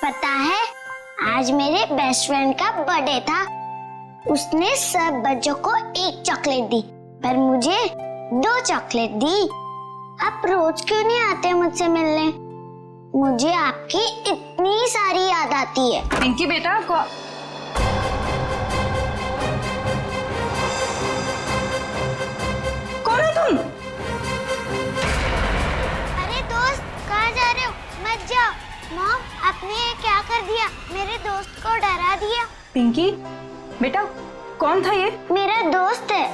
पता है, आज मेरे बेस्ट फ्रेंड का बर्थडे था। उसने सब बच्चों को एक चॉकलेट दी, पर मुझे 2 चॉकलेट दी। आप रोज क्यों नहीं आते मुझसे मिलने? मुझे आपकी इतनी सारी याद आती है। पिंकी बेटा कौन है तुम? अरे दोस्त, कहाँ जा रहे हो? मत जाओ। मॉम, आपने ये क्या कर दिया? मेरे दोस्त को डरा दिया। पिंकी बेटा, कौन था ये? मेरा दोस्त है।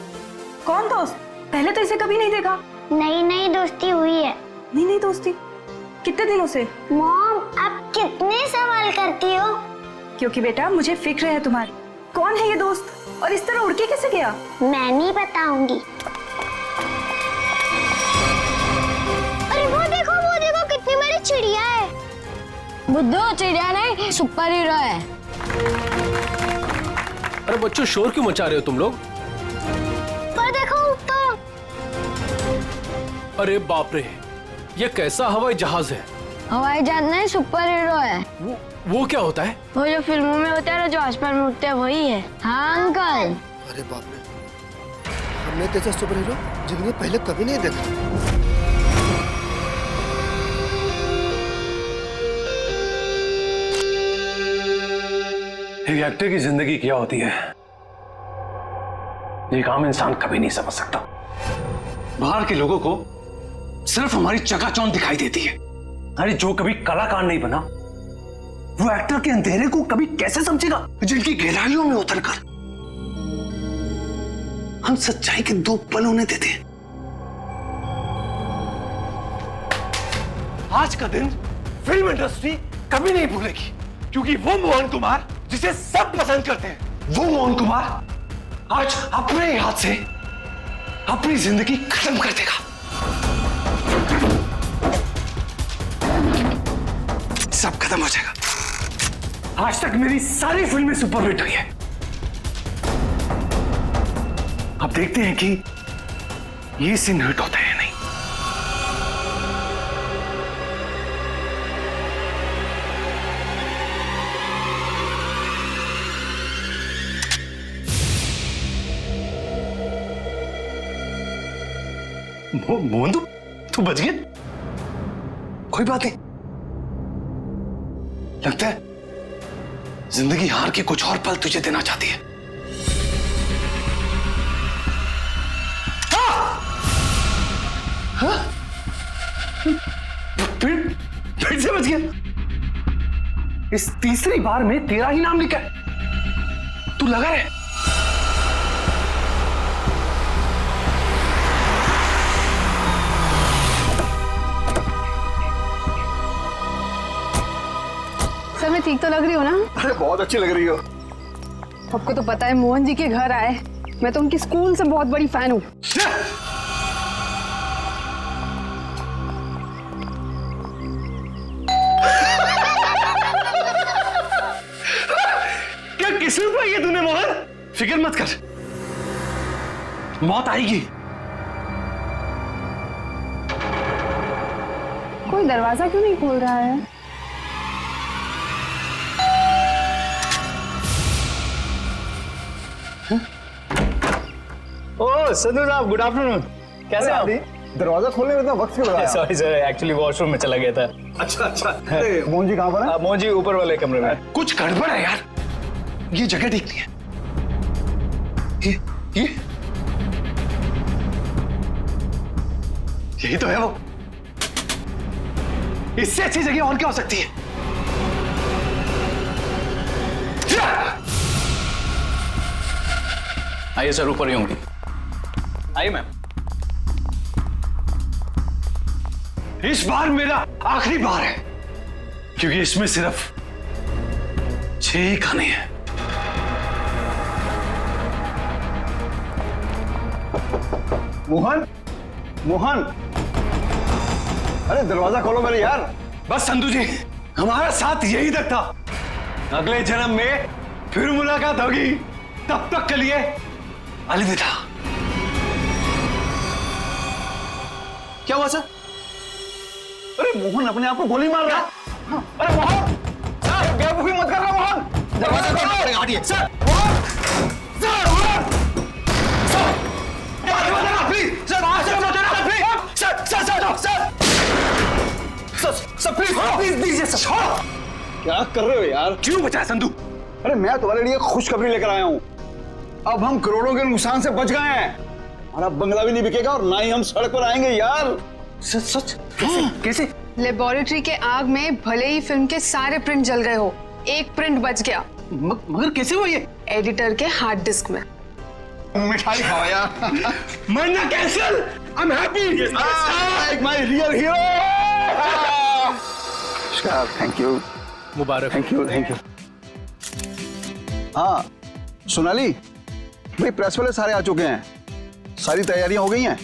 कौन दोस्त? पहले तो इसे कभी नहीं देखा। नई नई दोस्ती हुई है। नहीं दोस्ती, कितने दिनों से? मॉम, आप कितने सवाल करती हो? क्योंकि बेटा मुझे फिक्र है तुम्हारी। कौन है ये दोस्त और इस तरह उड़ के कैसे गया? मैं नहीं बताऊंगी। अरे वो देखो कितनी बड़ी चिड़िया है। बुद्धू, चिड़िया नहीं, सुपर हीरो है। अरे बच्चों, शोर क्यों मचा रहे हो तुम लोग? पर देखो ऊपर। अरे बाप रे, ये कैसा हवाई जहाज है? हवाई जहाज नहीं, सुपर हीरो है। वो क्या होता है? वो जो फिल्मों में होता है ना, जो आसमान में उड़ते हैं, वही है। हाँ अंकल। अरे बाप रे, हमने तो ऐसा सुपर हीरो जिंदगी में पहले कभी नहीं देखा। एक एक्टर की जिंदगी क्या होती है, ये एक आम इंसान कभी नहीं समझ सकता। बाहर के लोगों को सिर्फ हमारी चकाचौंध दिखाई देती है। अरे जो कभी कलाकार नहीं बना, वो एक्टर के अंधेरे को कभी कैसे समझेगा? जिनकी गहराइयों में उतरकर हम सच्चाई के 2 पल उन्हें देते हैं। आज का दिन फिल्म इंडस्ट्री कभी नहीं भूलेगी, क्योंकि वो मोहन कुमार जिसे सब पसंद करते हैं, वो मोहन कुमार आज अपने हाथ से अपनी जिंदगी खत्म कर देगा। सब खत्म हो जाएगा। आज तक मेरी सारी फिल्में सुपरहिट हुई है। अब देखते हैं कि ये सीन हिट होता है या नहीं। मोहन, तू बच गया? कोई बात नहीं। लगता है जिंदगी हार के कुछ और पल तुझे देना चाहती है। हाँ? फिर से बच गया। इस तीसरी बार में तेरा ही नाम लिखा है। तू लगा रहे। सर, मैं ठीक तो लग रही हूँ ना? अरे बहुत अच्छी लग रही हो। आपको तो पता है, मोहन जी के घर आए, मैं तो उनकी स्कूल से बहुत बड़ी फैन हूँ। क्या किस्मत पाई है तूने मोहन? फिक्र मत कर, मौत आएगी। कोई दरवाजा क्यों नहीं खोल रहा है? ओह संधू साहब, गुड आफ्टरनून। कैसे आप? दरवाजा खोलने में इतना वक्त क्यों लगाया? सॉरी सर, एक्चुअली वॉशरूम में चला गया था। अच्छा। मोहन जी कहाँ पर है? मोहन जी ऊपर वाले कमरे में। कुछ गड़बड़ है यार, ये जगह ठीक नहीं है। ये यही तो है वो। इससे अच्छी जगह और क्या हो सकती है? आइए सर, ऊपर ही होंगी। आइए मैम। इस बार मेरा आखिरी बार है, क्योंकि इसमें सिर्फ 6 ही खाने हैं। मोहन, मोहन, अरे दरवाजा खोलो मेरे यार। बस संधू जी, हमारा साथ यही तक था। अगले जन्म में फिर मुलाकात होगी। तब तक के लिए अलविदा। क्या हुआ सर? अरे मोहन अपने आप को गोली मार रहा है। अरे मोहन, बेवकूफी मत करना मोहन। दरवाजा खोलना पड़ेगा, हटिए। Sir please. क्या कर रहे हो यार? क्यों बचाया संधू? अरे मैं तुम्हारे लिए खुशखबरी लेकर आया हूँ। अब हम करोड़ों के नुकसान से बच गए हैं। हमारा बंगला भी नहीं बिकेगा और ना ही हम सड़क पर आएंगे यार। सच सच? कैसे? लेबोरेटरी के आग में भले ही फिल्म के सारे प्रिंट जल गए हो, एक प्रिंट बच गया। मगर कैसे हुआ ये? एडिटर के हार्ड डिस्क में। मिठाई खाओ यार। मरना cancel. I am happy. My real hero. Thank you, Mubarak. Thank you, thank you. हाँ सोनाली भाई, प्रेस वाले सारे आ चुके हैं, सारी तैयारियां हो गई हैं।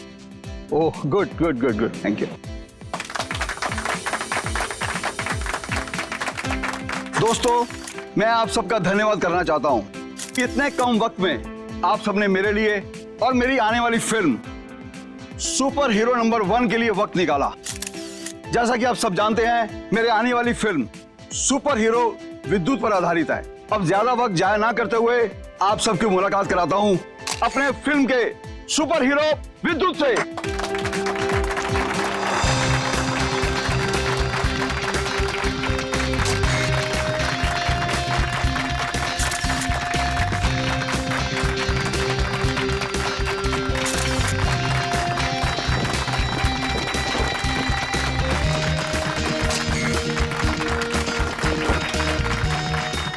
Oh good good good good, thank you. दोस्तों मैं आप सबका धन्यवाद करना चाहता हूं कि इतने कम वक्त में आप सबने मेरे लिए और मेरी आने वाली फिल्म सुपर हीरो नंबर 1 के लिए वक्त निकाला। जैसा कि आप सब जानते हैं, मेरे आने वाली फिल्म सुपर हीरो विद्युत पर आधारित है। अब ज्यादा वक्त जाया ना करते हुए आप सबकी मुलाकात कराता हूं अपने फिल्म के सुपर हीरो विद्युत से।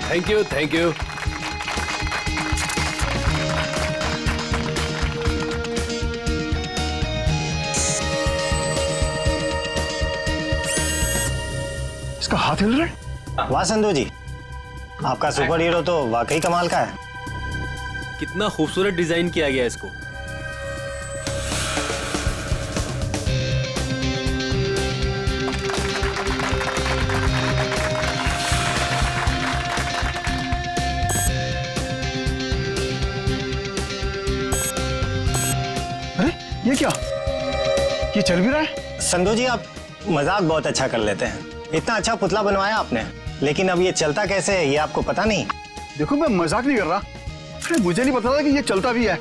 Thank you, thank you. इसका हाथ हिल रहा है। वाह संधू जी, आपका सुपर हीरो तो वाकई कमाल का है। कितना खूबसूरत डिजाइन किया गया इसको। अरे ये क्या, ये चल भी रहा है? संधू जी आप मजाक बहुत अच्छा कर लेते हैं। इतना अच्छा पुतला बनवाया आपने, लेकिन अब ये चलता कैसे है ये आपको पता नहीं? देखो मैं मजाक नहीं कर रहा। अरे मुझे नहीं पता था कि ये चलता भी है।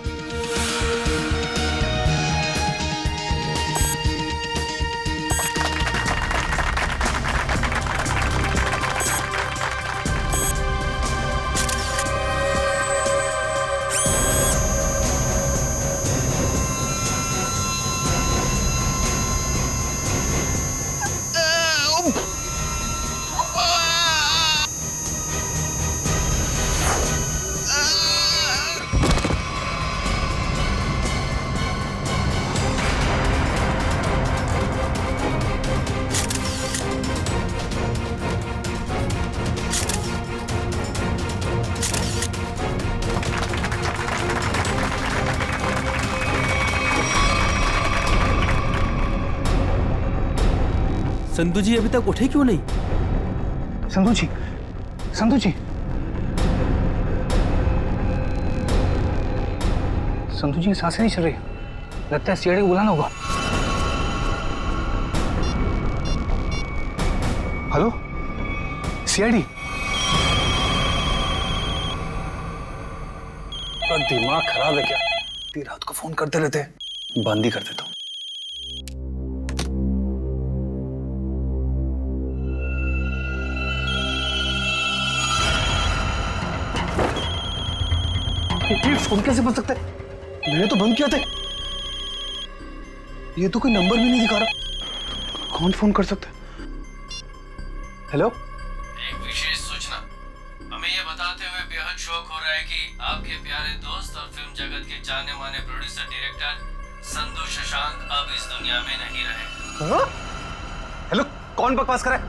संधू जी अभी तक उठे क्यों नहीं? संधू जी, संधू जी, संधू जी की सांसें नहीं चल रही। लगता है सीआईडी को बुलाना होगा। Hello CID. दिमाग खराब है क्या? इतनी रात को फोन करते रहते हैं, बंद ही कर देता हूँ। ये फोन कैसे बन सकता है? मैंने तो बंद किया था। ये तो कोई नंबर भी नहीं दिखा रहा। कौन फोन कर सकता है? हेलो, एक विशेष सूचना। हमें यह बताते हुए बेहद शौक हो रहा है कि आपके प्यारे दोस्त और फिल्म जगत के जाने माने प्रोड्यूसर डायरेक्टर संधू शशांक अब इस दुनिया में नहीं रहे। हेलो, कौन बकवास कर रहा है?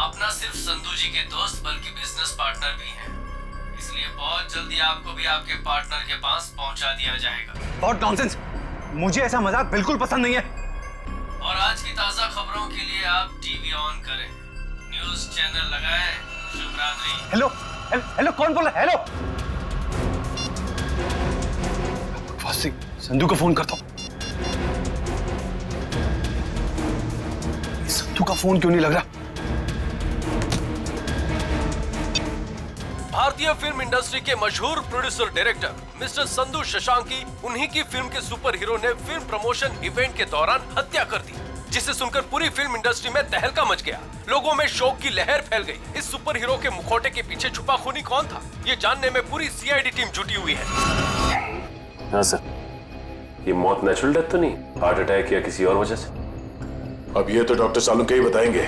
आप न सिर्फ संधू जी के दोस्त बल्कि बिजनेस पार्टनर भी हैं। इसलिए बहुत जल्दी आपको भी आपके पार्टनर के पास पहुंचा दिया जाएगा। बहुत नॉनसेंस, मुझे ऐसा मजाक बिल्कुल पसंद नहीं है। और आज की ताजा खबरों के लिए आप टीवी ऑन करें, न्यूज चैनल लगाएं। शुभ रात्रि। हेलो हेलो, कौन बोल रहा है? हेलो, फासिक, संधू को फोन करता हूँ। संधू का फोन क्यों नहीं लग रहा? भारतीय फिल्म इंडस्ट्री के मशहूर प्रोड्यूसर डायरेक्टर मिस्टर संधू शशांकी, उन्हीं की फिल्म के सुपर हीरो ने फिल्म प्रमोशन इवेंट के दौरान हत्या कर दी, जिसे सुनकर पूरी फिल्म इंडस्ट्री में तहलका मच गया। लोगों में शोक की लहर फैल गई। इस सुपर हीरो के मुखौटे के पीछे छुपा खूनी कौन था, ये जानने में पूरी सीआईडी टीम जुटी हुई है। हाँ सर, ये मौत नेचुरल डेथ तो नहीं, हार्ट अटैक या किसी और वजह से? अब ये तो डॉक्टर सालुंके ही बताएंगे।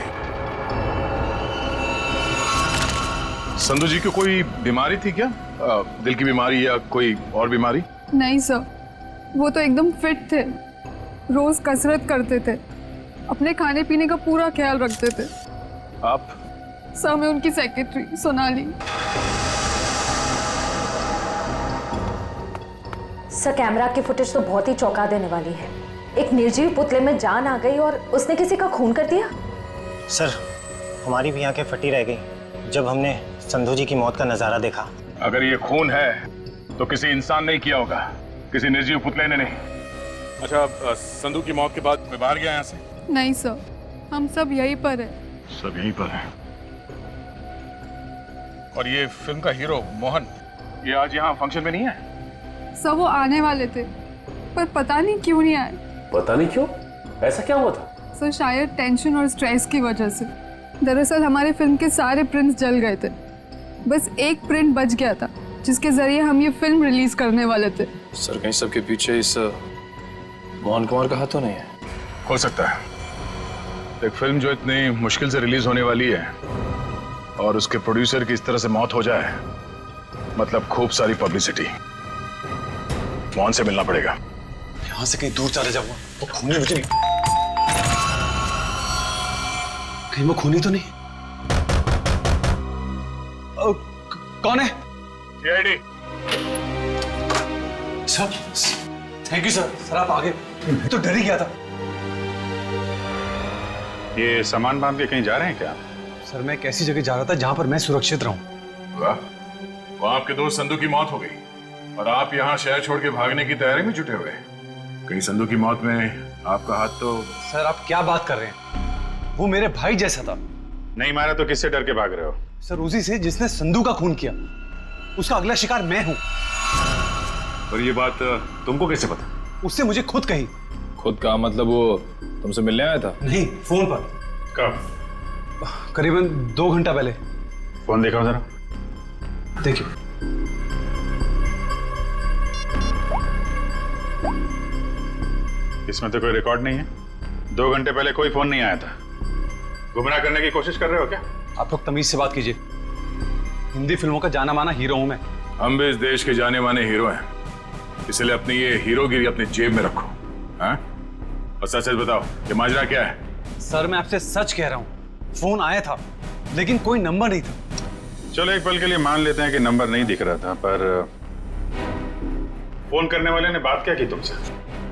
संधू जी को कोई बीमारी थी क्या? दिल की बीमारी या कोई और बीमारी? नहीं सर, वो तो एकदम फिट थे, रोज कसरत करते थे, अपने खाने पीने का पूरा ख्याल रखते थे। आप? सर, मैं उनकी सेक्रेटरी सोनाली। सर, कैमरा की फुटेज तो बहुत ही चौंका देने वाली है। एक निर्जीव पुतले में जान आ गई और उसने किसी का खून कर दिया। सर, हमारी भी आंखें फटी रह गई जब हमने संधू जी की मौत का नजारा देखा। अगर ये खून है तो किसी इंसान ने किया होगा, किसी निर्जीव पुतले ने नहीं। अच्छा, संधू की मौत के बाद मैं बाहर गया यहाँ से? नहीं सर, हम सब यहीं पर है। सब यहीं पर हैं। और ये फिल्म का हीरो मोहन, ये आज यहाँ फंक्शन में नहीं है? सर, वो आने वाले थे पर पता नहीं क्यों नहीं आए। पता नहीं क्यों? ऐसा क्या हुआ था? सर, शायद टेंशन और स्ट्रेस की वजह से। दरअसल हमारे फिल्म के सारे प्रिंट्स जल गए थे, बस एक प्रिंट बच गया था जिसके जरिए हम ये फिल्म रिलीज करने वाले थे। सर, कहीं सबके पीछे इस मोहन कुमार का हाथ तो नहीं है? हो सकता है। एक फिल्म जो इतनी मुश्किल से रिलीज होने वाली है और उसके प्रोड्यूसर की इस तरह से मौत हो जाए, मतलब खूब सारी पब्लिसिटी। मोहन से मिलना पड़ेगा। यहाँ से कहीं दूर चले जाऊंगा, वो खूनी मुझे नहीं, कहीं वो खूनी तो नहीं? कौन है? CID. Sir, thank you sir. Sir, आप आगे, मैं तो डर ही गया था। ये सामान बांध के कहीं जा रहे हैं क्या? सर, मैं एक ऐसी जगह जा रहा था जहां पर मैं सुरक्षित रहूं। वाह, वहां आपके दोस्त संधू की मौत हो गई और आप यहाँ शहर छोड़ के भागने की तैयारी में जुटे हुए। कहीं संधू की मौत में आपका हाथ तो? सर, आप क्या बात कर रहे हैं? वो मेरे भाई जैसा था। नहीं मारा तो किससे डर के भाग रहे हो? सर, उसी से जिसने संधू का खून किया, उसका अगला शिकार मैं हूं। और ये बात तुमको कैसे पता? उससे मुझे खुद कही। खुद का मतलब वो तुमसे मिलने आया था? नहीं, फोन पर। कब? करीबन 2 घंटा पहले। फोन देखा जरा। देखिए। इसमें तो कोई रिकॉर्ड नहीं है। 2 घंटे पहले कोई फोन नहीं आया था। गुमराह करने की कोशिश कर रहे हो क्या? आप लोग तमीज से बात कीजिए। हिंदी फिल्मों का जाना माना हीरो हूं मैं। हम भी इस देश के जाने माने हीरो हैं, इसलिए अपनी ये हीरोगिरी अपनी जेब में रखो। हाँ? और सच सच बताओ, ये माजरा क्या है? सर, मैं आपसे सच कह रहा हूं, फोन आया था लेकिन कोई नंबर नहीं था। चलो एक पल के लिए मान लेते हैं कि नंबर नहीं दिख रहा था, पर फोन करने वाले ने बात क्या की तुमसे?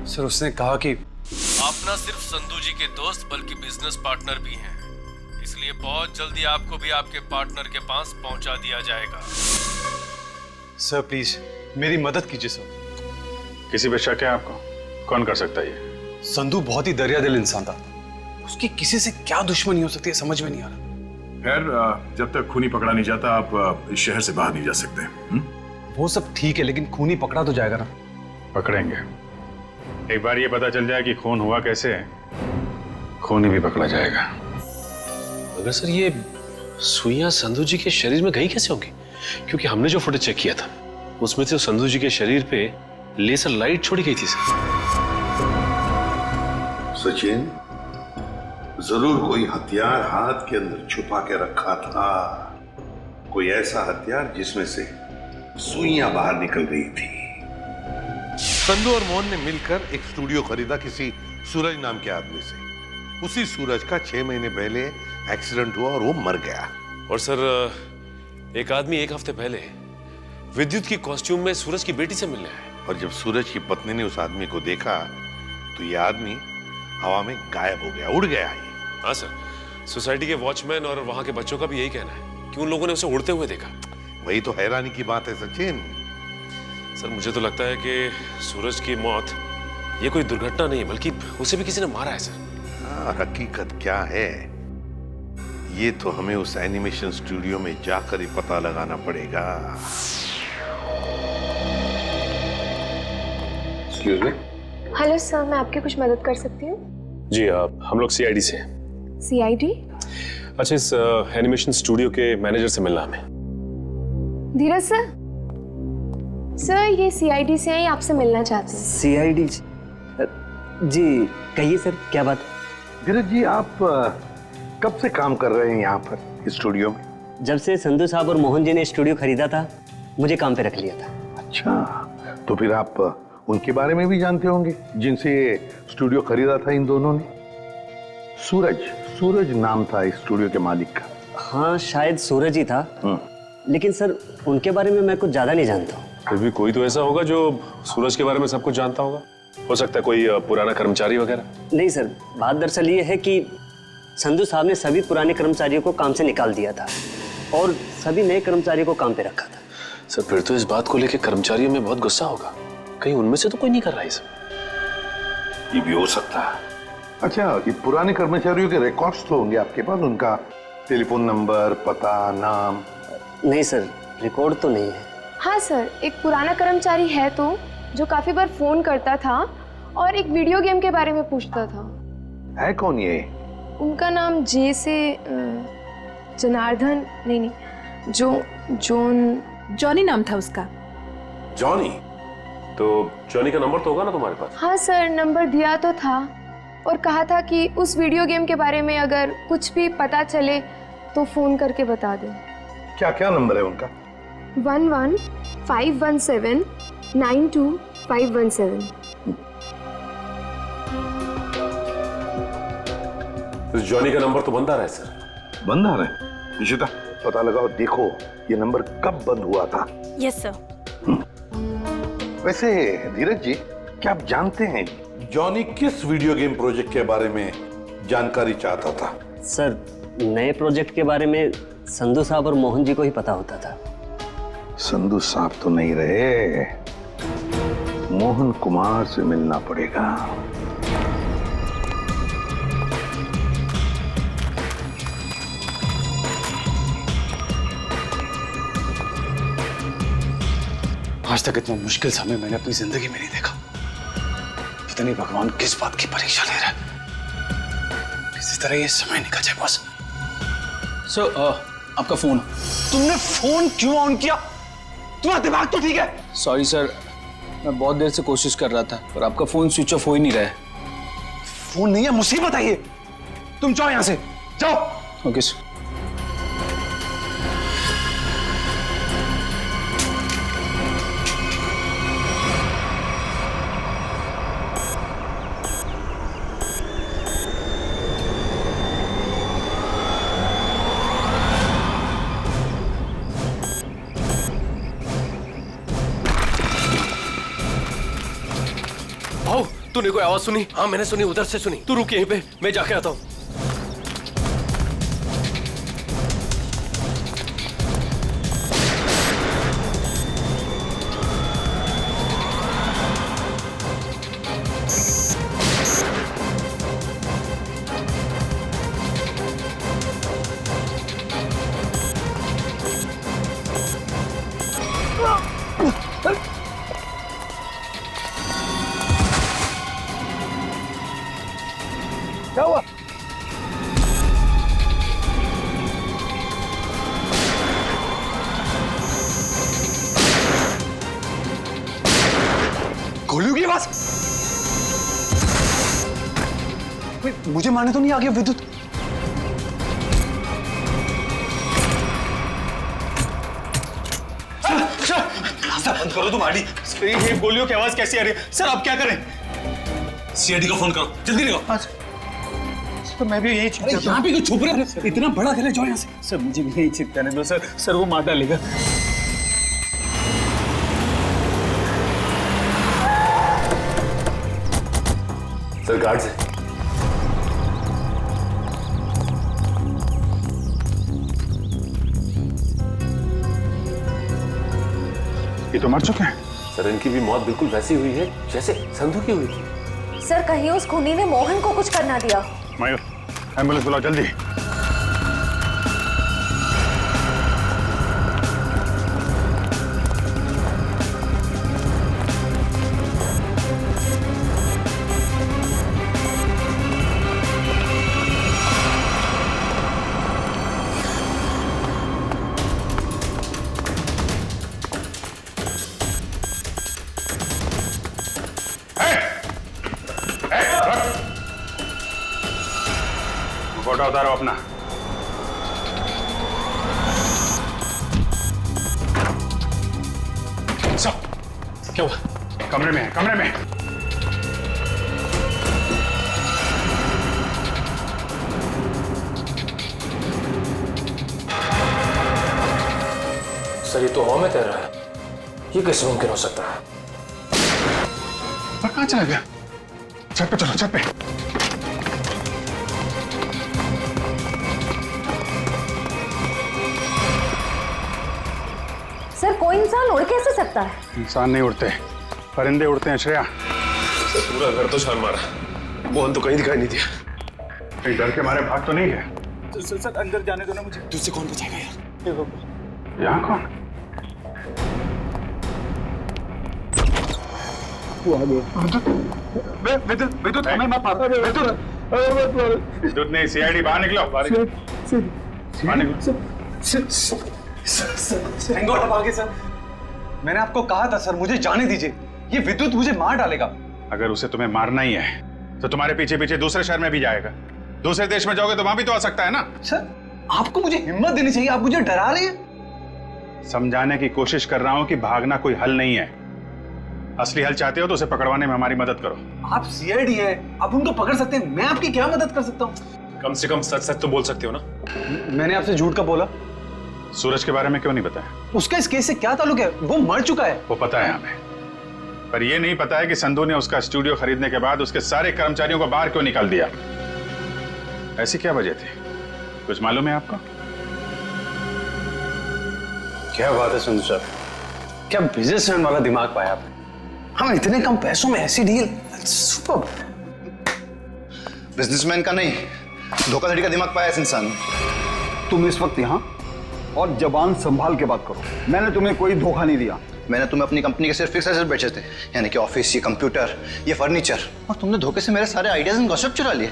सर, उसने कहा कि आप न सिर्फ संधू जी के दोस्त बल्कि बिजनेस पार्टनर भी हैं, इसलिए बहुत जल्दी आपको भी आपके पार्टनर के पास पहुंचा दिया जाएगा। सर, प्लीज मेरी मदद कीजिए सर। किसी पे शक है आपको? कौन कर सकता है ये? संधू बहुत ही दरियादिल इंसान था। उसकी किसी से क्या दुश्मनी हो सकती है, समझ में नहीं आ रहा। खैर, जब तक खूनी पकड़ा नहीं जाता आप इस शहर से बाहर नहीं जा सकते। वो सब ठीक है, लेकिन खूनी पकड़ा तो जाएगा ना? पकड़ेंगे। एक बार ये पता चल जाए कि खून हुआ कैसे है, खूनी भी पकड़ा जाएगा। मगर सर, ये सुइयां संधू जी के शरीर में गई कैसे होंगी? क्योंकि हमने जो फुटेज चेक किया था उसमें तो संधू जी के शरीर पे लेजर लाइट छोड़ी गई थी। सचिन, जरूर कोई हथियार हाथ के अंदर छुपा के रखा था, कोई ऐसा हथियार जिसमें से सुइयां बाहर निकल गई थी। संधू और मोहन ने मिलकर एक स्टूडियो खरीदा किसी सूरज नाम के आदमी से। उसी सूरज का 6 महीने पहले एक्सीडेंट हुआ और वो मर गया। और सर, एक आदमी 1 हफ्ते पहले विद्युत की कॉस्ट्यूम में सूरज की बेटी से मिलने आया। और जब सूरज की पत्नी ने उस आदमी को देखा तो ये आदमी हवा में गायब हो गया, उड़ गया। हाँ सर, सोसाइटी के वॉचमैन और वहां के बच्चों का भी यही कहना है कि उन लोगों ने उसे उड़ते हुए देखा। वही तो हैरानी की बात है सचिन। सर, मुझे तो लगता है कि सूरज की मौत ये कोई दुर्घटना नहीं है, बल्कि उसे भी किसी ने मारा है सर। हाँ, हकीकत क्या है ये तो हमें उस एनिमेशन स्टूडियो में जाकर ही पता लगाना पड़ेगा। Excuse me. हेलो सर, मैं आपकी कुछ मदद कर सकती हूँ? जी हम लोग सीआईडी से हैं। सीआईडी? अच्छा, इस एनिमेशन स्टूडियो के मैनेजर से मिलना हमें। धीरज सर, सर ये सीआईडी से हैं, आपसे मिलना चाहते हैं। सीआईडी जी, कहिए सर, क्या बात? धीरज जी, आप कब से काम कर रहे हैं यहाँ पर स्टूडियो में? जब से संधू साहब और मोहन जी ने स्टूडियो खरीदा था, मुझे काम पे रख लिया था। अच्छा, तो फिर आप उनके बारे में भी जानते होंगे जिनसे ये स्टूडियो खरीदा था इन दोनों ने? सूरज नाम था इस स्टूडियो के मालिक का। हाँ, शायद सूरज ही था, लेकिन सर उनके बारे में मैं कुछ ज्यादा नहीं जानता हूँ। फिर भी कोई तो ऐसा होगा जो सूरज के बारे में सब कुछ जानता होगा। हो सकता है कोई पुराना कर्मचारी वगैरह। नहीं सर, बात दरअसल ये है कि संधू साहब ने सभी पुराने कर्मचारियों को काम से निकाल दिया था और सभी नए कर्मचारियों को काम पे रखा था। सर फिर तो इस बात को लेकर कर्मचारियों में बहुत गुस्सा होगा। कहीं उनमें से तो कोई नहीं कर रहा है सब। ये भी हो सकता है। अच्छा, ये पुराने कर्मचारियों के रिकॉर्ड्स तो होंगे आपके पास, उनका टेलीफोन नंबर, पता, नाम? नहीं सर, रिकॉर्ड तो नहीं है। हाँ सर, एक पुराना कर्मचारी है तो, जो काफी बार फोन करता था और एक वीडियो गेम के बारे में पूछता था। है कौन ये? उनका नाम जे से जनार्दन, नहीं, जॉनी नाम था उसका। जॉनी? तो जॉनी का नंबर तो होगा ना तुम्हारे पास? हाँ सर, नंबर दिया तो था और कहा था कि उस वीडियो गेम के बारे में अगर कुछ भी पता चले तो फोन करके बता दें। क्या नंबर है उनका? 11-517-92-517। जॉनी का नंबर तो बंद आ रहा है सर। बंद आ रहा है? निशिता, पता लगाओ, देखो ये नंबर कब बंद हुआ था। Yes sir. वैसे धीरज जी, क्या आप जानते हैं जॉनी किस वीडियो गेम प्रोजेक्ट के बारे में जानकारी चाहता था? सर, नए प्रोजेक्ट के बारे में संधू साहब और मोहन जी को ही पता होता था। संधू साहब तो नहीं रहे, मोहन कुमार से मिलना पड़ेगा। आज तक इतना मुश्किल समय मैंने अपनी जिंदगी में नहीं देखा। पता नहीं भगवान किस बात की परीक्षा ले रहा है। किसी तरह ये समय निकल जाए बस। सर, आपका फोन। तुमने फोन क्यों ऑन किया? तुम्हारा दिमाग तो ठीक है? सॉरी सर, मैं बहुत देर से कोशिश कर रहा था पर आपका फोन स्विच ऑफ हो ही नहीं रहा है। फोन नहीं है, मुसीबत है ये। तुम जाओ यहां से, जाओ। Okay sir. तूने कोई आवाज सुनी? हाँ मैंने सुनी, उधर से सुनी। तू रुक यहीं पे, मैं जाके आता हूँ। क्या हुआ? गोलियों की आवाज। मुझे मारने तो नहीं आ गया विद्युत? बंद करो तुम आडी। ये गोलियों की आवाज कैसी आ रही है? सर आप क्या करें? सीआईडी को फोन करो, जल्दी करो। तो मैं भी यही छिप जाता हूं। यहाँ पे क्यों छुप रहे हो? इतना बड़ा घर है, जाओ यहाँ से। सर मुझे भी यही छिप जाने दो सर। सर वो मार डालेगा। सर गार्ड से। ये तो मर चुके हैं। सर इनकी भी मौत बिल्कुल वैसी हुई है जैसे संधू की हुई थी। सर, कहीं उस खूनी ने मोहन को कुछ करना दिया। मयूर, एम्बुलेंस बुलाओ जल्दी। फोटो उतारो अपना। क्या हुआ? कमरे में है, कमरे में। सर ये तो हवा में तैर रहा है, ये कैसे मुमकिन हो सकता है? पर कहाँ चला गया? छत पे चलो, छत पे। सर कोई इंसान उड़ कैसे सकता है? इंसान नहीं उड़ते, परिंदे उड़ते हैं श्रेया। सर पूरा घर तो छान मारा, मोहन तो कहीं दिखाई नहीं दिया। कहीं डर के मारे भाग तो नहीं है? सर अंदर जाने दो ना मुझे। तुझसे कौन बचाएगा यार? यहाँ कौन? विद्युत हमें मत मारो। विद्युत नहीं, सीआईडी बाहर निकलो, बाहर निकलो। सर मैंने आपको कहा था सर, मुझे जाने दीजिए, ये विद्युत मुझे मार डालेगा। अगर उसे तुम्हें मारना ही है तो तुम्हारे पीछे पीछे दूसरे शहर में भी जाएगा। दूसरे देश में जाओगे तो वहां भी तो आ सकता है ना। सर आपको मुझे हिम्मत देनी चाहिए, आप मुझे डरा रहे हैं। समझाने की कोशिश कर रहा हूं कि भागना कोई हल नहीं है। असली हल चाहते हो तो उसे पकड़वाने में हमारी मदद करो। आप सीआईडी है, आप उनको पकड़ सकते हैं, मैं आपकी क्या मदद कर सकता हूँ? कम से कम सच सच तो बोल सकते हो ना। मैंने आपसे झूठ का बोला? सूरज के बारे में क्यों नहीं बताया? उसका इस केस से क्या ताल्लुक है? वो मर चुका है। वो पता है हमें, पर यह नहीं पता है कि संधू ने उसका स्टूडियो खरीदने के बाद उसके सारे कर्मचारियों को बाहर क्यों निकाल दिया। ऐसी क्या वजह थी, कुछ मालूम है आपको? क्या बात है संधू साहब, क्या बिजनेसमैन वाला दिमाग पाया आपने। हम इतने कम पैसों में ऐसी डील, सुपर। बिजनेसमैन का नहीं, धोखाधड़ी का दिमाग पाया इस इंसान ने। तुम इस वक्त यहाँ और जबान संभाल के बात करो। मैंने तुम्हें कोई धोखा नहीं दिया। मैंने तुम्हें अपनी कंपनी के सिर्फ फिक्स एसेट बेचे थे, यानी कि ऑफिस, ये कंप्यूटर, ये फर्नीचर, और तुमने धोखे से मेरे सारे आइडियाज एंड गॉसिप चुरा लिए,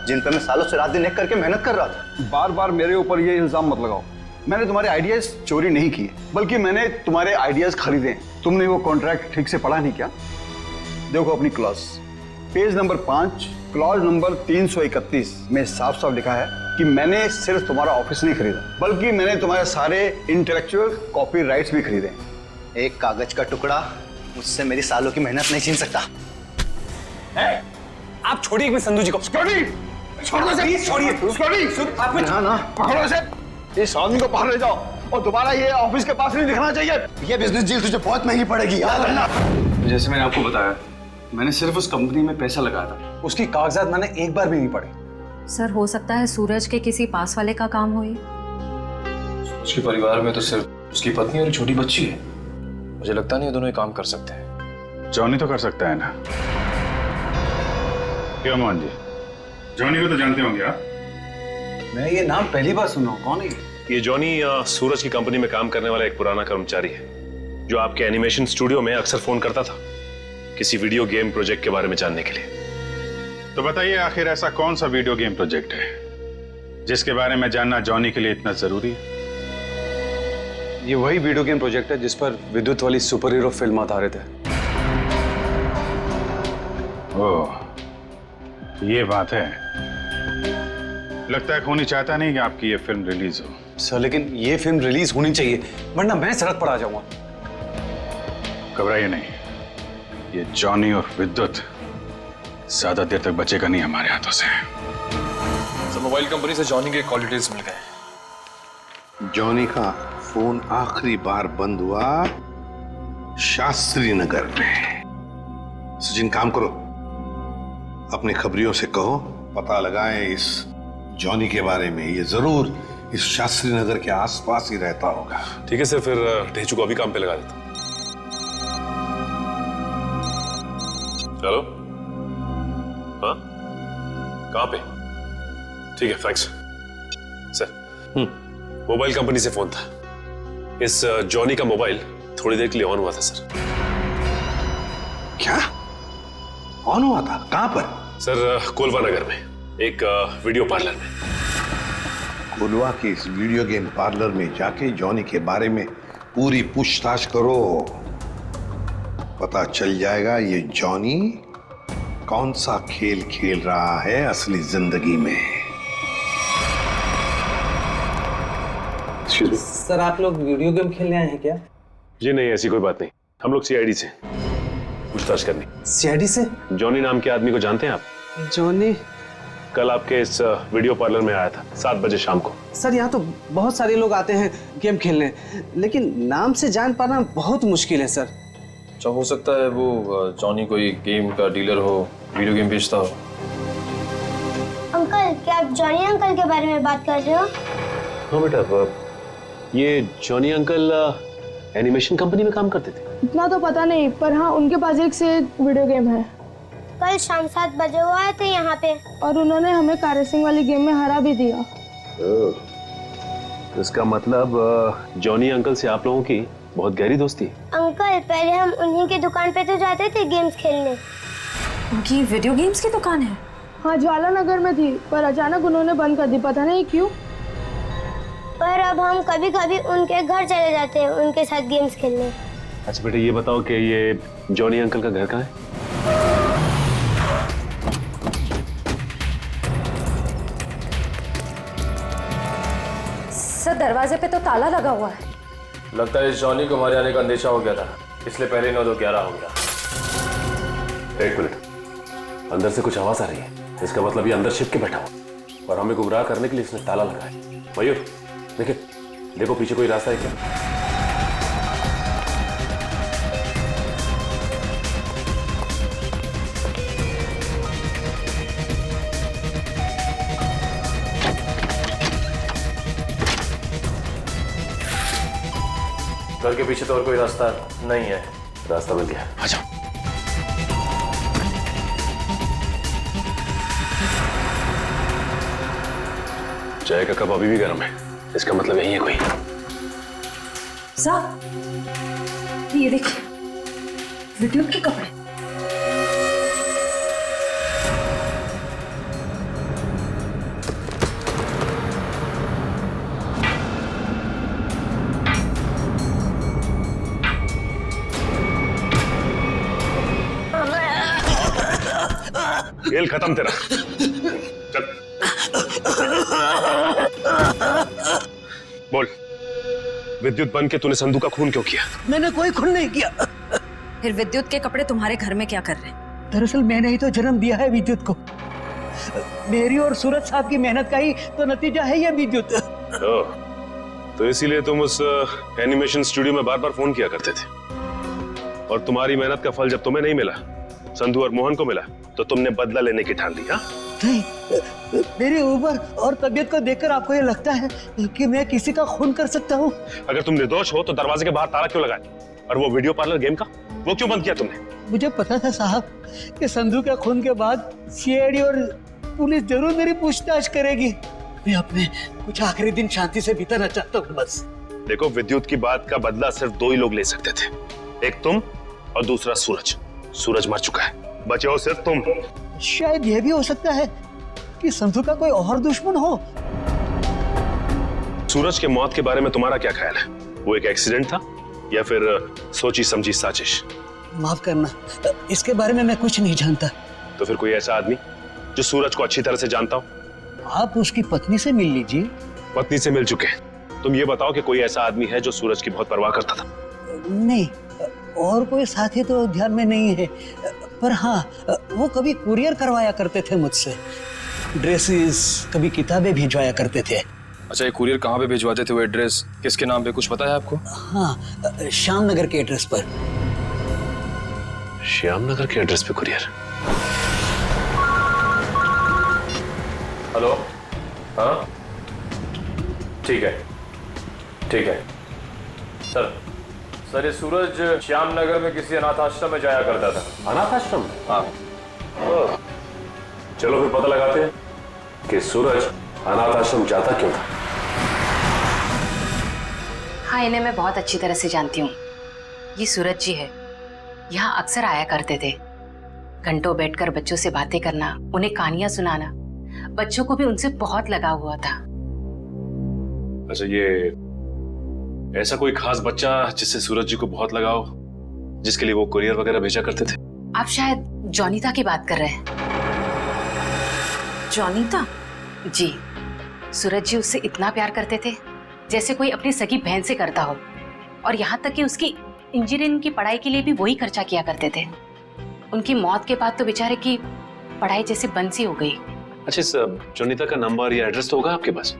जिन पर मैं सालों से रात दिन एक करके मेहनत कर रहा था। बार बार मेरे ऊपर ये इल्जाम मत लगाओ। मैंने तुम्हारे आइडियाज चोरी नहीं किए, बल्कि मैंने तुम्हारे आइडियाज खरीदे। तुमने वो कॉन्ट्रैक्ट ठीक से पढ़ा नहीं क्या? देखो अपनी clause, page number 5, clause number 331 में साफ साफ लिखा है कि मैंने सिर्फ तुम्हारा ऑफिस नहीं खरीदा, बल्कि मैंने तुम्हारे सारे इंटेलेक्चुअल कॉपीराइट्स भी खरीदे। एक कागज का टुकड़ा मुझसे मेरी सालों की मेहनत नहीं छीन सकता। आप छोड़िए एक संधू जी को। छोड़िए, ना पकड़ो इसे। इस आदमी को बाहर ले जाओ और दोबारा ये ऑफिस के पास नहीं दिखना चाहिए। ये बिजनेस डील तुझे बहुत महंगी पड़ेगी, याद रखना। जैसे मैंने आपको बताया, मैंने सिर्फ उस कंपनी में पैसा लगाया था, उसकी कागजात मैंने एक बार भी नहीं पढ़े। सर हो सकता है सूरज के किसी पास वाले का काम हो ये। उसके परिवार में तो सिर्फ उसकी पत्नी और एक छोटी बच्ची है। मुझे लगता नहीं ये दोनों ही काम कर सकते हैं। जॉनी तो कर सकता है ना? क्यों मोहन जी, जॉनी को तो जानते होंगे आप? मैं ये नाम पहली बार सुना हूं, कौन है ये जॉनी सूरज की कंपनी में काम करने वाला एक पुराना कर्मचारी है, जो आपके एनिमेशन स्टूडियो में अक्सर फोन करता था किसी वीडियो गेम प्रोजेक्ट के बारे में जानने के लिए। तो बताइए आखिर ऐसा कौन सा वीडियो गेम प्रोजेक्ट है जिसके बारे में जानना जॉनी के लिए इतना जरूरी है? ये वही वीडियो गेम प्रोजेक्ट है जिस पर विद्युत वाली सुपर हीरो फिल्म आधारित है। ओह, ये बात है। लगता है खूनी चाहता नहीं कि आपकी ये फिल्म रिलीज हो। सर लेकिन ये फिल्म रिलीज होनी चाहिए, वरना मैं सड़क पर आ जाऊंगा। घबराइए नहीं, ये जॉनी और विद्युत ज्यादा देर तक बचेगा नहीं हमारे हाथों से। सर मोबाइल कंपनी से जॉनी के कॉल डिटेल्स मिल गए। जॉनी का फोन आखिरी बार बंद हुआ शास्त्री नगर में। सचिन काम करो, अपने खबरियों से कहो पता लगाएं इस जॉनी के बारे में। ये जरूर इस शास्त्री नगर के आसपास ही रहता होगा। ठीक है सर, फिर ढेचू को अभी काम पे लगा देता हूं। हेलो, हाँ कहाँ पे? ठीक है, थैंक्स सर। मोबाइल कंपनी से फोन था। इस जॉनी का मोबाइल थोड़ी देर के लिए ऑन हुआ था सर। क्या ऑन हुआ था? कहां पर? सर कोलवा नगर में एक वीडियो पार्लर में। कोलवा के इस वीडियो गेम पार्लर में जाके जॉनी के बारे में पूरी पूछताछ करो। पता चल जाएगा ये जॉनी कौन सा खेल खेल रहा है असली जिंदगी में। सर आप लोग वीडियो गेम खेलने आए हैं क्या? जी नहीं, ऐसी कोई बात नहीं। हम लोग सीआईडी से पूछताछ करनी। सीआईडी से? जॉनी नाम के आदमी को जानते हैं आप? जॉनी? कल आपके इस वीडियो पार्लर में आया था 7 बजे शाम को। सर यहाँ तो बहुत सारे लोग आते हैं गेम खेलने, लेकिन नाम से जान पाना बहुत मुश्किल है सर। अच्छा, हो सकता है वो जॉनी कोई गेम का डीलर हो, वीडियो गेम बेचता हो। अंकल, क्या आप जॉनी अंकल के बारे में बात कर रहे हो? हाँ बेटा, ये जॉनी अंकल एनिमेशन कंपनी में काम करते थे। इतना तो पता नहीं, पर हाँ उनके पास एक से एक वीडियो गेम है। कल शाम 7 बजे वो आए थे यहाँ पे और उन्होंने हमें कार रेसिंग वाली गेम में हरा भी दिया। तो इसका मतलब जॉनी अंकल से आप लोगों की बहुत गहरी दोस्ती है। अंकल, पहले हम उन्हीं की दुकान पे तो जाते थे गेम्स खेलने। उनकी वीडियो गेम्स की दुकान है? हाँ, ज्वाला नगर में थी, पर अचानक उन्होंने बंद कर दी, पता नहीं क्यों। पर अब हम कभी कभी उनके घर चले जाते हैं उनके साथ गेम्स खेलने। अच्छा बेटा, ये बताओ कि ये जॉनी अंकल का घर कहाँ है? सर, दरवाजे पे तो ताला लगा हुआ है। लगता है इस जॉनी को हमारे आने का अंदेशा हो गया था, इसलिए पहले 9-2-11 हो गया। 1 मिनट, अंदर से कुछ आवाज आ रही है। इसका मतलब ये अंदर छिप के बैठा हुआ और हमें गुमराह करने के लिए इसने ताला लगाया। मयूर, देखिए, देखो पीछे कोई रास्ता है क्या? घर के पीछे तो और कोई रास्ता नहीं है। रास्ता मिल गया, आ जाओ। चाय का कप अभी भी गर्म है, इसका मतलब यही है कोई। साहब, ये देखिए, वीडियो के कपड़े। खेल खत्म तेरा, चल। बोल, विद्युत बन के तूने संधू का खून क्यों किया? मैंने कोई खून नहीं किया। फिर विद्युत के कपड़े तुम्हारे घर में क्या कर रहे हैं? दरअसल मैंने ही तो जन्म दिया है विद्युत को। मेरी और सूरज साहब की मेहनत का ही तो नतीजा है ये विद्युत। तो इसीलिए तुम उस एनिमेशन स्टूडियो में बार बार फोन किया करते थे, और तुम्हारी मेहनत का फल जब तुम्हें नहीं मिला, संधू और मोहन को मिला, तो तुमने बदला लेने की ठान ली। हाँ? नहीं, मेरी उम्र और तबीयत को देखकर आपको ये लगता है कि मैं किसी का खून कर सकता हूँ? अगर तुम निर्दोष हो तो दरवाजे के बाहर ताला क्यों लगाया? और वो वीडियो पार्लर गेम का, वो क्यों बंद किया तुमने? मुझे पता था साहब कि संधू के खून के बाद सीआईडी और पुलिस जरूर मेरी पूछताछ करेगी। मैं अपने कुछ आखिरी दिन शांति से बिताना चाहता हूँ बस। देखो, विद्युत की बात का बदला सिर्फ 2 ही लोग ले सकते थे, एक तुम और दूसरा सूरज। सूरज मर चुका है, बचे हो सिर्फ तुम। शायद यह भी हो सकता है कि संधू का कोई और दुश्मन हो। सूरज के मौत के बारे में तुम्हारा क्या ख्याल है? वो एक एक्सीडेंट था या फिर सोची समझी साजिश? माफ करना, इसके बारे में मैं कुछ नहीं जानता। तो फिर कोई ऐसा आदमी जो सूरज को अच्छी तरह से जानता हो? आप उसकी पत्नी से मिल लीजिए। पत्नी से मिल चुके हैं, तुम ये बताओ कि कोई ऐसा आदमी है जो सूरज की बहुत परवाह करता था? नहीं, और कोई साथी तो ध्यान में नहीं है, पर हाँ, वो कभी कुरियर करवाया करते थे मुझसे। ड्रेसेस, कभी किताबें भिजवाया करते थे। अच्छा, ये कुरियर कहाँ पे भिजवाते थे? वो एड्रेस किसके नाम पे, कुछ पता है आपको? हाँ, श्याम नगर के एड्रेस पर। श्याम नगर के एड्रेस पे कुरियर? हेलो, हाँ ठीक है, ठीक है सर, ये सूरज श्याम नगर में किसी अनाथ आश्रम में जाया करता था। अनाथ आश्रम? हाँ। चलो फिर पता लगाते हैं कि सूरज अनाथ आश्रम जाता क्यों था। हाँ, इन्हें मैं बहुत अच्छी तरह से जानती हूँ। ये सूरज जी है, यहाँ अक्सर आया करते थे। घंटों बैठकर बच्चों से बातें करना, उन्हें कहानियां सुनाना, बच्चों को भी उनसे बहुत लगाव हुआ था। अच्छा, ये ऐसा कोई खास बच्चा जिससे सूरज जी को बहुत लगाव, जिसके लिए वो कुरियर वगैरह भेजा करते थे? आप शायद जॉनीता की बात कर रहे हैं। जॉनीता? जी, सूरज जी उससे इतना प्यार करते थे जैसे कोई अपनी सगी बहन से करता हो। और यहाँ तक कि उसकी इंजीनियरिंग की पढ़ाई के लिए भी वही खर्चा किया करते थे। उनकी मौत के बाद तो बेचारे की पढ़ाई जैसे बंद सी हो गई। अच्छा, इस जोनीता का नंबर या एड्रेस तो होगा आपके पास?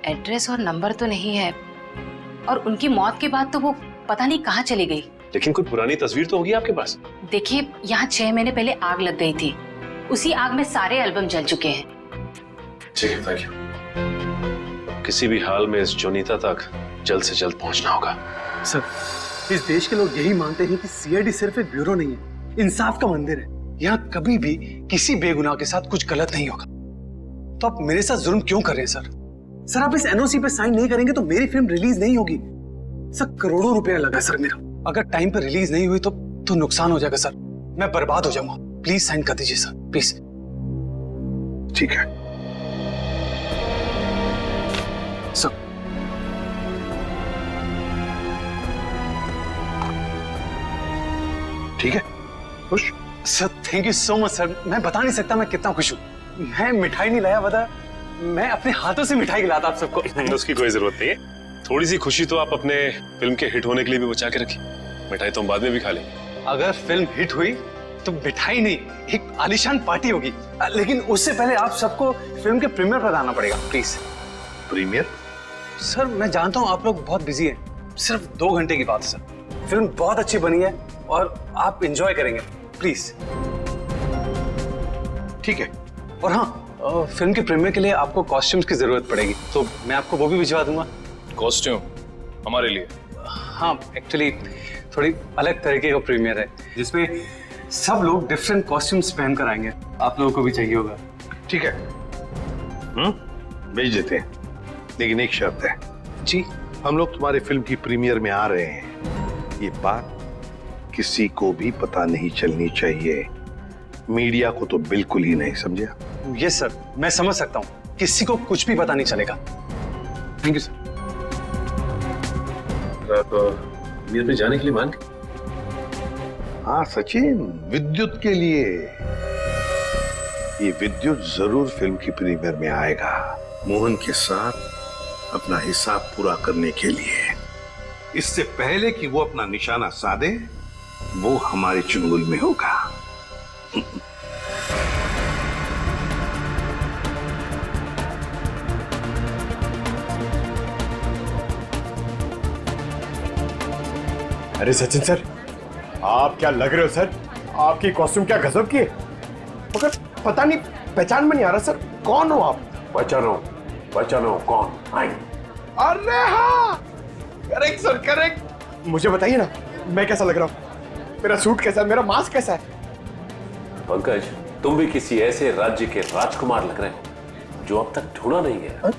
एड्रेस और नंबर तो नहीं है, और उनकी मौत के बाद तो वो पता नहीं कहाँ चली गई। लेकिन कोई पुरानी तस्वीर तो होगी आपके पास? देखिए, यहाँ 6 महीने पहले आग लग गई थी, उसी आग में सारे एल्बम जल चुके हैं। ठीक है, थैंक यू। किसी भी हाल में इस जोनीता तक जल्द से जल्द पहुंचना होगा। सर, इस देश के लोग यही मानते हैं कि सीआईडी सिर्फ एक ब्यूरो नहीं है, इंसाफ का मंदिर है। यहाँ कभी भी किसी बेगुनाह के साथ कुछ गलत नहीं होगा। तो आप मेरे साथ जुल्म क्यों कर रहे हैं सर? सर, आप इस एनओसी पे साइन नहीं करेंगे तो मेरी फिल्म रिलीज नहीं होगी। सर, करोड़ों रुपया लगा सर मेरा। अगर टाइम पर रिलीज नहीं हुई तो नुकसान हो जाएगा सर, मैं बर्बाद हो जाऊंगा। प्लीज साइन कर दीजिए सर, प्लीज। ठीक है सर। ठीक है, खुश? Sir, thank you so much sir. मैं बता नहीं सकता मैं कितना खुश हूँ। मैं मिठाई नहीं लाया, बता, मैं अपने हाथों से मिठाई खिलाता आप सबको। उसकी कोई जरूरत नहीं है। थोड़ी सी खुशी तो आप अपने फिल्म के हिट होने के लिए भी बचा के रखिए। मिठाई तो हम बाद में भी खा लेंगे। अगर फिल्म हिट हुई तो मिठाई नहीं, एक आलीशान पार्टी होगी। लेकिन उससे पहले आप सबको फिल्म के प्रीमियर पर आना पड़ेगा, प्लीज। प्रीमियर? सर, मैं जानता हूँ आप लोग बहुत बिजी हैं, सिर्फ 2 घंटे की बात है सर। फिल्म बहुत अच्छी बनी है और आप एंजॉय करेंगे, प्लीज। ठीक है। और हाँ, फिल्म के प्रीमियर के लिए आपको कॉस्ट्यूम्स की जरूरत पड़ेगी, तो मैं आपको वो भी भिजवा दूंगा। कॉस्ट्यूम हमारे लिए? हाँ, एक्चुअली थोड़ी अलग तरीके का प्रीमियर है जिसमें सब लोग डिफरेंट कॉस्ट्यूम्स पहन कर आएंगे। आप लोगों को भी चाहिए होगा। ठीक है, भेज देते हैं, लेकिन एक शर्त है। जी? हम लोग तुम्हारे फिल्म की प्रीमियर में आ रहे हैं, ये बात किसी को भी पता नहीं चलनी चाहिए। मीडिया को तो बिल्कुल ही नहीं, समझे? यस सर, मैं समझ सकता हूँ, किसी को कुछ भी पता नहीं चलेगा। Thank you sir. आप प्रीमियर पे जाने के लिए मान? हाँ सचिन, विद्युत के लिए। ये विद्युत जरूर फिल्म की प्रीमियर में आएगा, मोहन के साथ अपना हिसाब पूरा करने के लिए। इससे पहले कि वो अपना निशाना साधे, वो हमारे चुंगल में होगा। अरे सचिन सर, आप क्या लग रहे हो सर? आपकी कॉस्ट्यूम क्या गजब की है, मगर पता नहीं पहचान में नहीं आ रहा सर, कौन हो आप? बचानो कौन? अरे हाँ, करेक्ट सर, करेक्ट। मुझे बताइए ना, मैं कैसा लग रहा हूँ? मेरा सूट कैसा है, मेरा मास्क कैसा है? पंकज, तुम भी किसी ऐसे राज्य के राजकुमार लग रहे हो जो अब तक ढूंढा नहीं गया।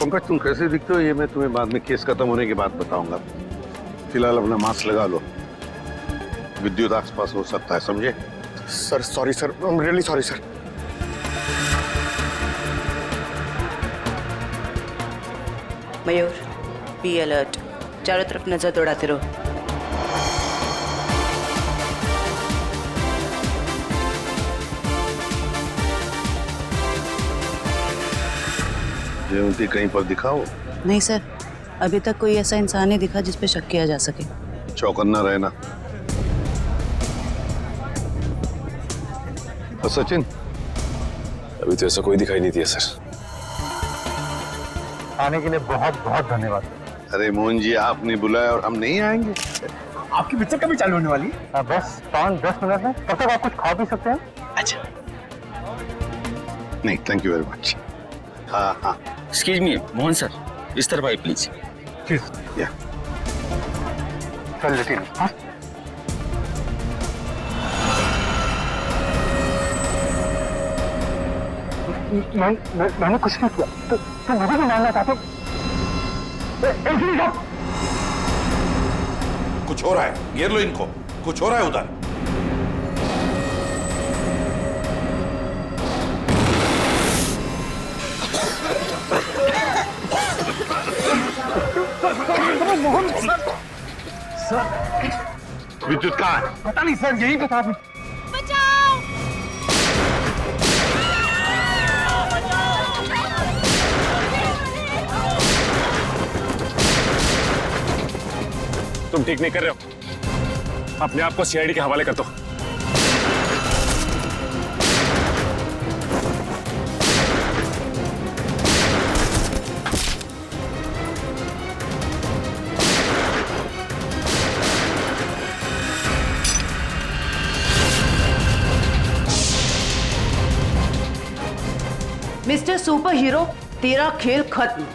पंकज, तुम कैसे दिखते हो ये मैं तुम्हें बाद में केस खत्म होने के बाद बताऊंगा। फिलहाल अपना मास्क लगा लो, विद्युत आसपास हो सकता है, समझे? Sir sorry sir, I am really sorry sir. Mayur, be alert, चारों तरफ नजर दौड़ाते रहो। जयवंती कहीं पर दिखाओ। नहीं सर, अभी तक कोई ऐसा इंसान नहीं दिखा जिस पे शक किया जा सके। चौकन्ना रहना। और सचिन? अभी तो ऐसा कोई दिखाई नहीं दिया सर। आने के लिए बहुत बहुत धन्यवाद। अरे मोहन जी, आपने बुलाया और हम नहीं आएंगे? आपकी पिक्चर कभी चालू होने वाली है? बस 5-10 मिनट में, तब तक आप कुछ खा भी सकते हैं। अच्छा, नहीं थैंक यू वेरी मच। हाँ हाँ, एक्सक्यूज मी मोहन सर, इस तरफ आइए प्लीज। या चल लेते हैं। हाँ? मैंने कुछ नहीं किया, तो मुझे भी मानना चाहते हो? कुछ हो रहा है, घेर लो इनको, कुछ हो रहा है उधर। विद्युत कहाँ है? पता नहीं सर, यही बता दो। तुम ठीक नहीं कर रहे हो। अपने आप को सीआईडी के हवाले कर दो। मिस्टर सुपर हीरो, तेरा खेल खत्म।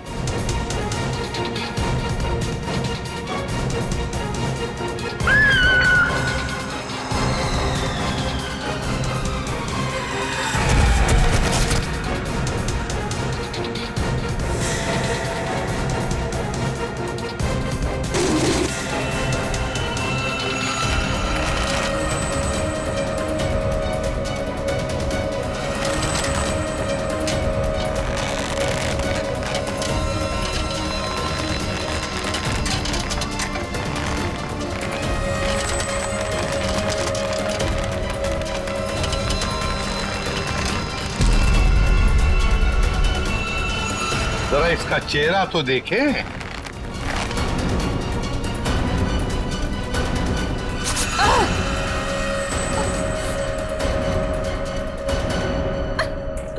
जरा इसका चेहरा तो देखे।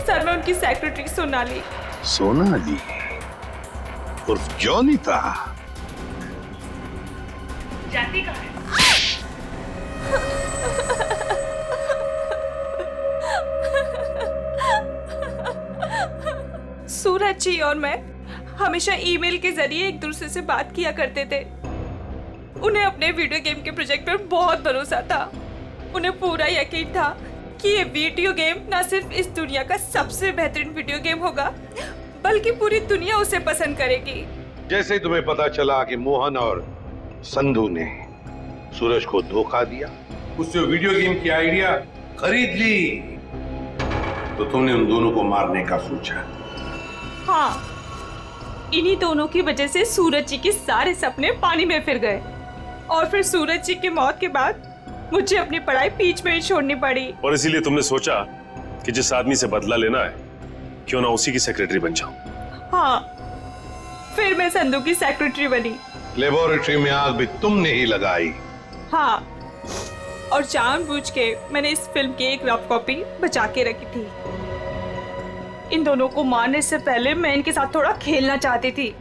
सर, मैं उनकी सेक्रेटरी सोनाली। सोनाली उर्फ जॉनी था। जाती कहाँ है? सूरज जी और मैं हमेशा ईमेल के जरिए एक दूसरे से बात किया करते थे। उन्हें अपने वीडियो गेम के प्रोजेक्ट पर बहुत भरोसा था। उन्हें पूरा यकीन था कि ये वीडियो गेम न सिर्फ इस दुनिया का सबसे बेहतरीन वीडियो गेम होगा, बल्कि पूरी दुनिया उसे पसंद करेगी। जैसे ही तुम्हें पता चला कि मोहन और संधू ने सूरज को धोखा दिया, उससे वीडियो गेम की आइडिया खरीद ली, तो तुमने उन दोनों को मारने का सोचा। हाँ, इन्हीं दोनों की वजह से सूरज जी के सारे सपने पानी में फिर गए और फिर सूरज जी की मौत के बाद मुझे अपनी पढ़ाई बीच में ही छोड़नी पड़ी। और इसीलिए तुमने सोचा कि जिस आदमी से बदला लेना है क्यों ना उसी की सेक्रेटरी बन जाऊं। हाँ, फिर मैं संधू की सेक्रेटरी बनी। लेबोरेटरी में आग भी तुमने ही लगाई। हाँ, और जानबूझ के मैंने इस फिल्म की एक रफ कॉपी बचा के रखी थी। इन दोनों को मारने से पहले मैं इनके साथ थोड़ा खेलना चाहती थी।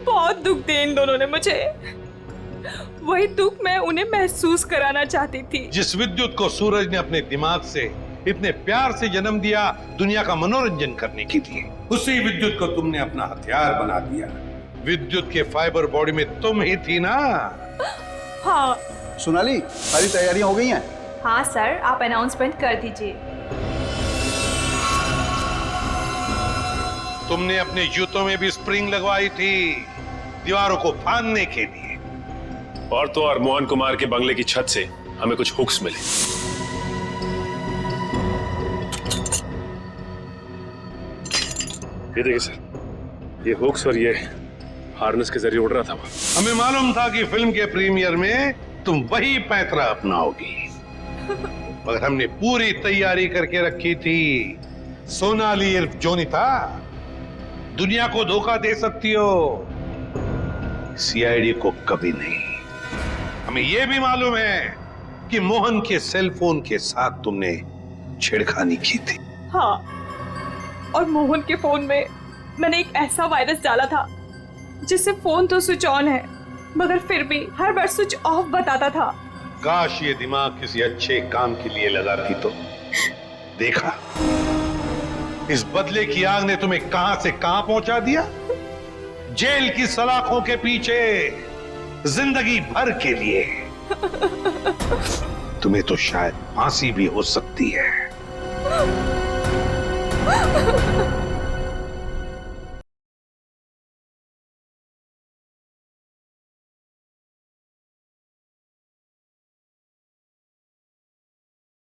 बहुत दुख दिए इन दोनों ने मुझे। वही दुख मैं उन्हें महसूस कराना चाहती थी। जिस विद्युत को सूरज ने अपने दिमाग से इतने प्यार से जन्म दिया दुनिया का मनोरंजन करने के लिए, उसी विद्युत को तुमने अपना हथियार बना दिया। विद्युत के फाइबर बॉडी में तुम ही थी ना? हाँ। सोनाली, सारी तैयारियां हो गई हैं? हाँ सर, आप अनाउंसमेंट कर दीजिए। तुमने अपने जूतों में भी स्प्रिंग लगवाई थी दीवारों को फाड़ने के लिए। और तो और मोहन कुमार के बंगले की छत से हमें कुछ हुक्स मिले। ये देखिए सर, ये हुक्स और ये हार्नेस के जरिए उड़ रहा था। हमें मालूम था कि फिल्म के प्रीमियर में तुम वही पैंतरा अपनाओगी, मगर हमने पूरी तैयारी करके रखी थी। सोनाली इर्फ जॉनी था। दुनिया को धोखा दे सकती हो, सीआईडी को कभी नहीं। हमें यह भी मालूम है कि मोहन के सेल फोन के साथ तुमने छेड़खानी की थी। हाँ, और मोहन के फोन में मैंने एक ऐसा वायरस डाला था जिससे फोन तो स्विच ऑन है मगर फिर भी हर बार स्विच ऑफ बताता था। काश ये दिमाग किसी अच्छे काम के लिए लगाती तो। देखा, इस बदले की आग ने तुम्हें कहां से कहां पहुंचा दिया। जेल की सलाखों के पीछे जिंदगी भर के लिए। तुम्हें तो शायद फांसी भी हो सकती है।